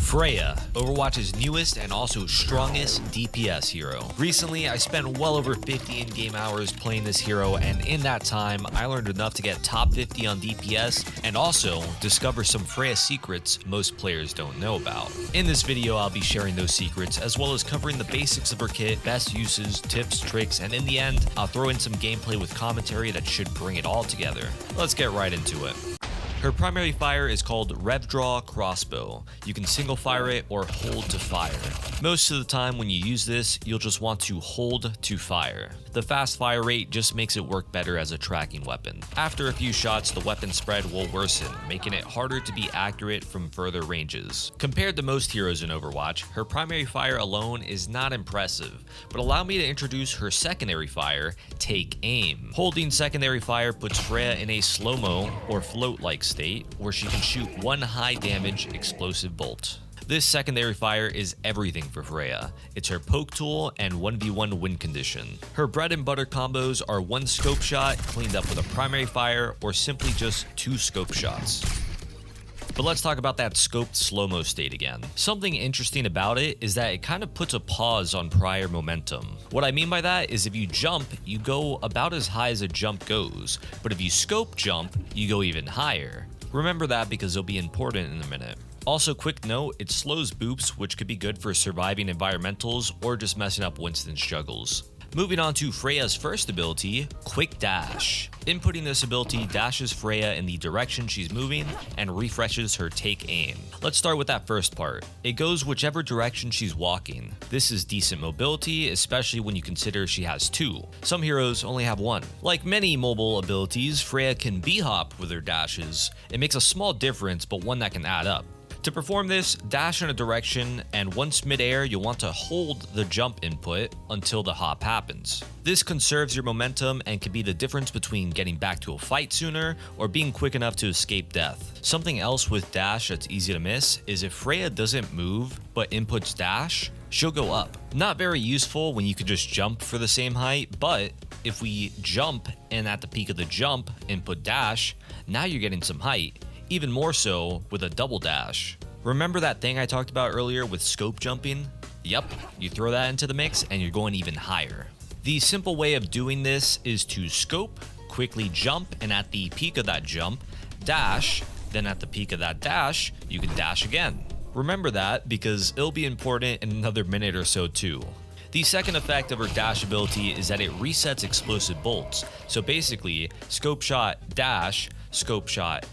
FREJA, Overwatch's newest and also strongest DPS hero. Recently, I spent well over 50 in-game hours playing this hero, and in that time, I learned enough to get top 50 on DPS and also discover some FREJA secrets most players don't know about. In this video, I'll be sharing those secrets as well as covering the basics of her kit, best uses, tips, tricks, and in the end, I'll throw in some gameplay with commentary that should bring it all together. Let's get right into it. Her primary fire is called Rev Draw Crossbow. You can single fire it or hold to fire. Most of the time when you use this, you'll just want to hold to fire. The fast fire rate just makes it work better as a tracking weapon. After a few shots, the weapon spread will worsen, making it harder to be accurate from further ranges. Compared to most heroes in Overwatch, her primary fire alone is not impressive, but allow me to introduce her secondary fire, Take Aim. Holding secondary fire puts FREJA in a slow-mo or float-like state where she can shoot one high damage explosive bolt. This secondary fire is everything for FREJA. It's her poke tool and 1v1 win condition. Her bread and butter combos are one scope shot cleaned up with a primary fire or simply just two scope shots. But let's talk about that scoped slow-mo state again. Something interesting about it is that it kind of puts a pause on prior momentum. What I mean by that is if you jump, you go about as high as a jump goes, but if you scope jump, you go even higher. Remember that because it'll be important in a minute. Also, quick note, it slows boops, which could be good for surviving environmentals or just messing up Winston's juggles. Moving on to FREJA's first ability, Quick Dash. Inputting this ability dashes FREJA in the direction she's moving and refreshes her Take Aim. Let's start with that first part. It goes whichever direction she's walking. This is decent mobility, especially when you consider she has two. Some heroes only have one. Like many mobile abilities, FREJA can B-hop with her dashes. It makes a small difference, but one that can add up. To perform this, dash in a direction, and once mid-air, you'll want to hold the jump input until the hop happens. This conserves your momentum and can be the difference between getting back to a fight sooner or being quick enough to escape death. Something else with dash that's easy to miss is if FREJA doesn't move but inputs dash, she'll go up. Not very useful when you could just jump for the same height, but if we jump and at the peak of the jump input dash, now you're getting some height. Even more so with a double dash. Remember that thing I talked about earlier with scope jumping? Yep, you throw that into the mix and you're going even higher. The simple way of doing this is to scope, quickly jump, and at the peak of that jump, dash, then at the peak of that dash, you can dash again. Remember that because it'll be important in another minute or so too. The second effect of her dash ability is that it resets explosive bolts. So basically, scope shot, scope shot,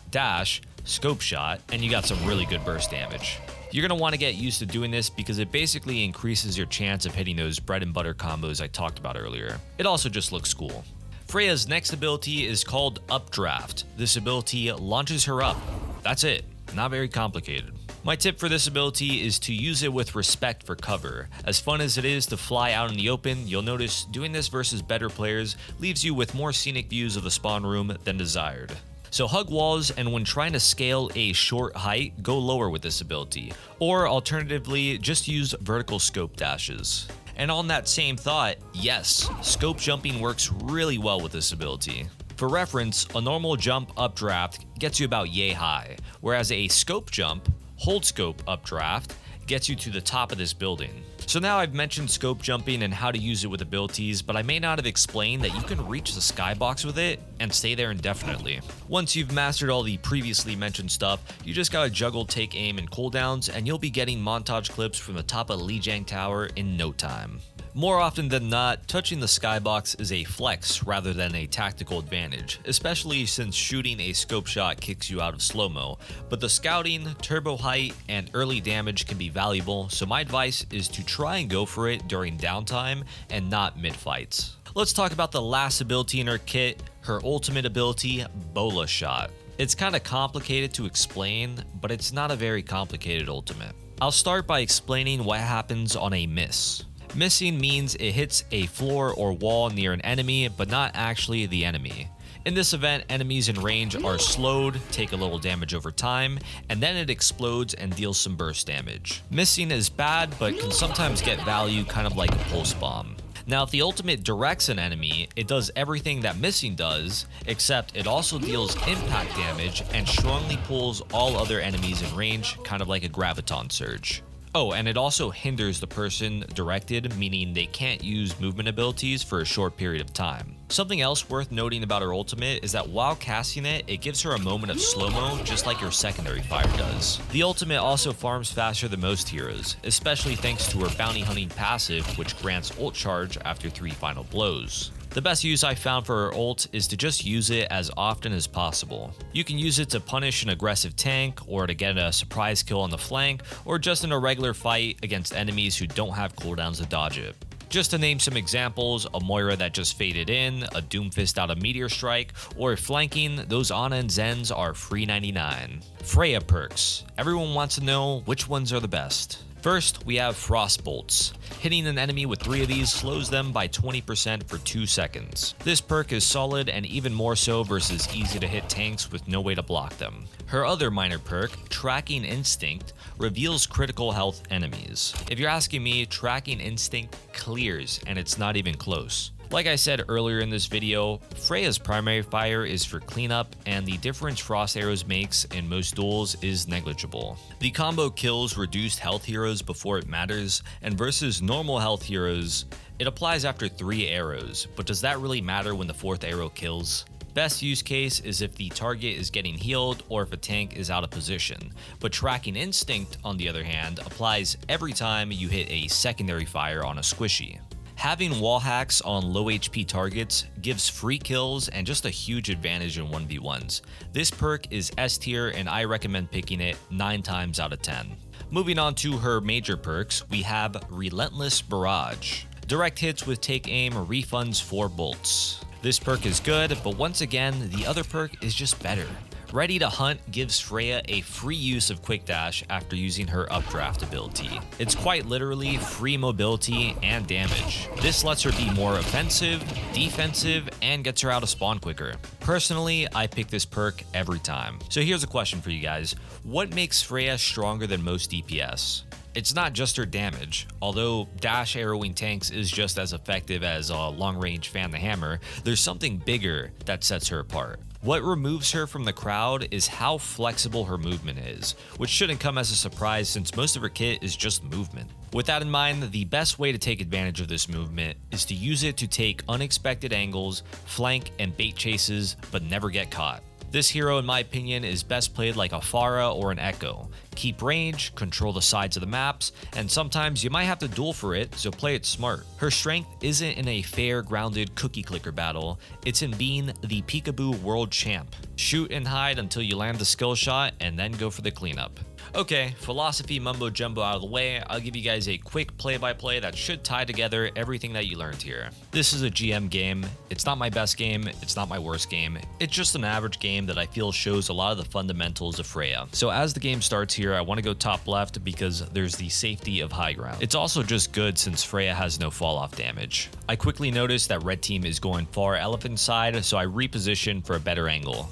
scope shot, and you got some really good burst damage. You're going to want to get used to doing this because it basically increases your chance of hitting those bread and butter combos I talked about earlier. It also just looks cool. FREJA's next ability is called Updraft. This ability launches her up. That's it. Not very complicated. My tip for this ability is to use it with respect for cover. As fun as it is to fly out in the open, you'll notice doing this versus better players leaves you with more scenic views of the spawn room than desired. So hug walls, and when trying to scale a short height, go lower with this ability. Or alternatively, just use vertical scope dashes. And on that same thought, yes, scope jumping works really well with this ability. For reference, a normal jump updraft gets you about yay high, whereas a scope jump, hold scope updraft, gets you to the top of this building. So now I've mentioned scope jumping and how to use it with abilities, but I may not have explained that you can reach the skybox with it and stay there indefinitely. Once you've mastered all the previously mentioned stuff, you just gotta juggle Take Aim and cooldowns, and you'll be getting montage clips from the top of Lijiang Tower in no time. More often than not, touching the skybox is a flex rather than a tactical advantage, especially since shooting a scope shot kicks you out of slow-mo, but the scouting, turbo height, and early damage can be valuable, so my advice is to try and go for it during downtime and not mid-fights. Let's talk about the last ability in her kit, her ultimate ability, Bola Shot. It's kinda complicated to explain, but it's not a very complicated ultimate. I'll start by explaining what happens on a miss. Missing means it hits a floor or wall near an enemy, but not actually the enemy. In this event, enemies in range are slowed, take a little damage over time, and then it explodes and deals some burst damage. Missing is bad, but can sometimes get value kind of like a pulse bomb. Now, if the ultimate directs an enemy, it does everything that missing does, except it also deals impact damage and strongly pulls all other enemies in range, kind of like a graviton surge. Oh, and it also hinders the person directed, meaning they can't use movement abilities for a short period of time. Something else worth noting about her ultimate is that while casting it, it gives her a moment of slow-mo just like her secondary fire does. The ultimate also farms faster than most heroes, especially thanks to her bounty hunting passive, which grants ult charge after 3 final blows. The best use I found for her ult is to just use it as often as possible. You can use it to punish an aggressive tank, or to get a surprise kill on the flank, or just in a regular fight against enemies who don't have cooldowns to dodge it. Just to name some examples, a Moira that just faded in, a Doomfist out of Meteor Strike, or flanking, those Ana and Zens are free 99. FREJA perks. Everyone wants to know which ones are the best. First, we have Frost Bolts. Hitting an enemy with 3 of these slows them by 20% for 2 seconds. This perk is solid and even more so versus easy to hit tanks with no way to block them. Her other minor perk, Tracking Instinct, reveals critical health enemies. If you're asking me, Tracking Instinct clears, and it's not even close. Like I said earlier in this video, FREJA's primary fire is for cleanup, and the difference Frost Arrows makes in most duels is negligible. The combo kills reduced health heroes before it matters, and versus normal health heroes, it applies after 3 arrows, but does that really matter when the 4th arrow kills? Best use case is if the target is getting healed or if a tank is out of position, but Tracking Instinct, on the other hand, applies every time you hit a secondary fire on a squishy. Having wall hacks on low HP targets gives free kills and just a huge advantage in 1v1s. This perk is S tier and I recommend picking it 9 times out of 10. Moving on to her major perks, we have Relentless Barrage. Direct hits with take aim refunds 4 bolts. This perk is good, but once again, the other perk is just better. Ready to Hunt gives FREJA a free use of Quick Dash after using her Updraft ability. It's quite literally free mobility and damage. This lets her be more offensive, defensive, and gets her out of spawn quicker. Personally, I pick this perk every time. So here's a question for you guys. What makes FREJA stronger than most DPS? It's not just her damage. Although dash arrowing tanks is just as effective as a long-range fan the hammer, there's something bigger that sets her apart. What removes her from the crowd is how flexible her movement is, which shouldn't come as a surprise since most of her kit is just movement. With that in mind, the best way to take advantage of this movement is to use it to take unexpected angles, flank, and bait chases, but never get caught. This hero, in my opinion, is best played like a Pharah or an Echo. Keep range, control the sides of the maps, and sometimes you might have to duel for it, so play it smart. Her strength isn't in a fair, grounded cookie clicker battle, it's in being the Peekaboo World Champ. Shoot and hide until you land the skill shot, and then go for the cleanup. Okay, philosophy mumbo jumbo out of the way, I'll give you guys a quick play-by-play that should tie together everything that you learned here. This is a GM game. It's not my best game, it's not my worst game. It's just an average game that I feel shows a lot of the fundamentals of FREJA. So as the game starts here, I want to go top left because there's the safety of high ground. It's also just good since FREJA has no fall off damage. I quickly noticed that red team is going far elephant side, so I reposition for a better angle.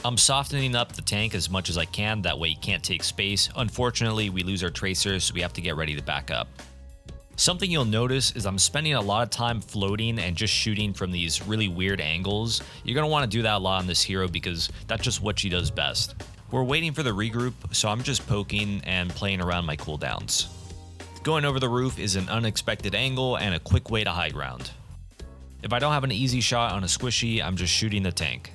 I'm softening up the tank as much as I can, that way he can't take space. Unfortunately, we lose our tracer, so we have to get ready to back up. Something you'll notice is I'm spending a lot of time floating and just shooting from these really weird angles. You're going to want to do that a lot on this hero because that's just what she does best. We're waiting for the regroup, so I'm just poking and playing around my cooldowns. Going over the roof is an unexpected angle and a quick way to high ground. If I don't have an easy shot on a squishy, I'm just shooting the tank.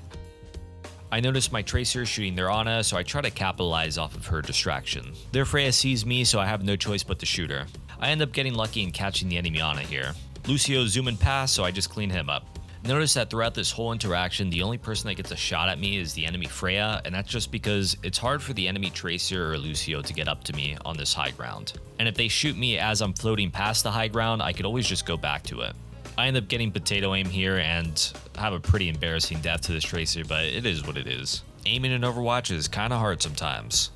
I notice my tracer shooting their Ana, so I try to capitalize off of her distraction. Their FREJA sees me, so I have no choice but to shoot her. I end up getting lucky and catching the enemy Ana here. Lucio zooming past, so I just clean him up. Notice that throughout this whole interaction, the only person that gets a shot at me is the enemy FREJA, and that's just because it's hard for the enemy Tracer or Lucio to get up to me on this high ground. And if they shoot me as I'm floating past the high ground, I could always just go back to it. I end up getting potato aim here and have a pretty embarrassing death to this Tracer, but it is what it is. Aiming in Overwatch is kinda hard sometimes.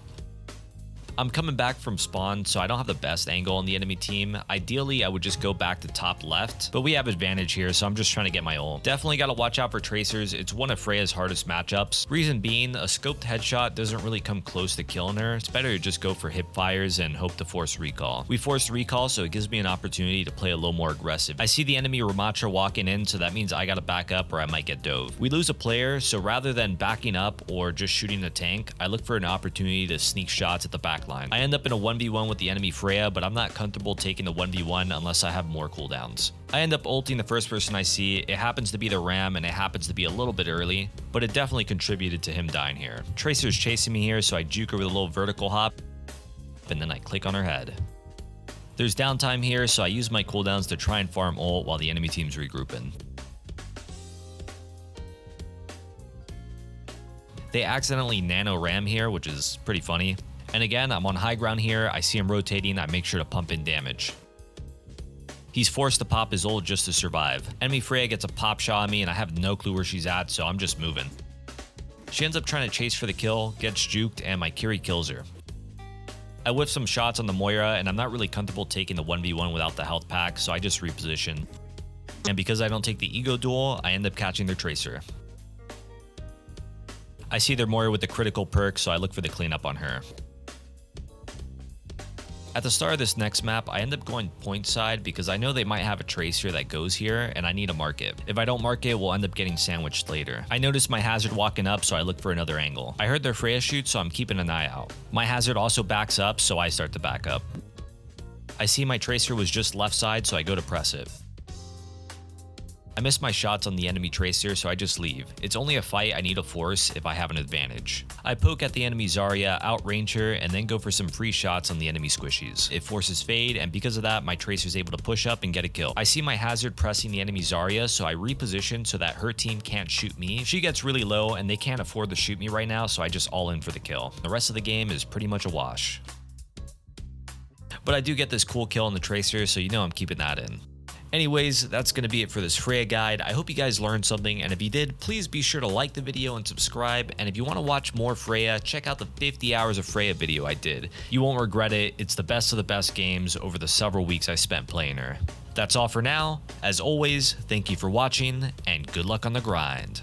I'm coming back from spawn, so I don't have the best angle on the enemy team. Ideally, I would just go back to top left, but we have advantage here, so I'm just trying to get my ult. Definitely got to watch out for tracers. It's one of FREJA's hardest matchups. Reason being, a scoped headshot doesn't really come close to killing her. It's better to just go for hip fires and hope to force recall. We forced recall, so it gives me an opportunity to play a little more aggressive. I see the enemy Ramattra walking in, so that means I got to back up or I might get dove. We lose a player, so rather than backing up or just shooting the tank, I look for an opportunity to sneak shots at the back line. I end up in a 1v1 with the enemy FREJA, but I'm not comfortable taking the 1v1 unless I have more cooldowns. I end up ulting the first person I see. It happens to be the Ram, and it happens to be a little bit early, but it definitely contributed to him dying here. Tracer's chasing me here, so I juke her with a little vertical hop, and then I click on her head. There's downtime here, so I use my cooldowns to try and farm ult while the enemy team's regrouping. They accidentally nano ram here, which is pretty funny. And again, I'm on high ground here. I see him rotating. I make sure to pump in damage. He's forced to pop his ult just to survive. Enemy FREJA gets a pop shot on me, and I have no clue where she's at, so I'm just moving. She ends up trying to chase for the kill, gets juked, and my Kiri kills her. I whiff some shots on the Moira, and I'm not really comfortable taking the 1v1 without the health pack, so I just reposition. And because I don't take the ego duel, I end up catching their Tracer. I see their Moira with the critical perk, so I look for the cleanup on her. At the start of this next map, I end up going point side because I know they might have a tracer that goes here and I need to mark it. If I don't mark it, we'll end up getting sandwiched later. I noticed my hazard walking up, so I look for another angle. I heard their FREJA shoot, so I'm keeping an eye out. My hazard also backs up, so I start to back up. I see my tracer was just left side, so I go to press it. I miss my shots on the enemy tracer, so I just leave. It's only a fight I need to force if I have an advantage. I poke at the enemy Zarya, outrange her, and then go for some free shots on the enemy squishies. It forces fade, and because of that, my tracer's able to push up and get a kill. I see my hazard pressing the enemy Zarya, so I reposition so that her team can't shoot me. She gets really low, and they can't afford to shoot me right now, so I just all in for the kill. The rest of the game is pretty much a wash. But I do get this cool kill on the tracer, so you know I'm keeping that in. Anyways, that's going to be it for this FREJA guide. I hope you guys learned something, and if you did, please be sure to like the video and subscribe. And if you want to watch more FREJA, check out the 50 hours of FREJA video I did. You won't regret it. It's the best of the best games over the several weeks I spent playing her. That's all for now. As always, thank you for watching, and good luck on the grind.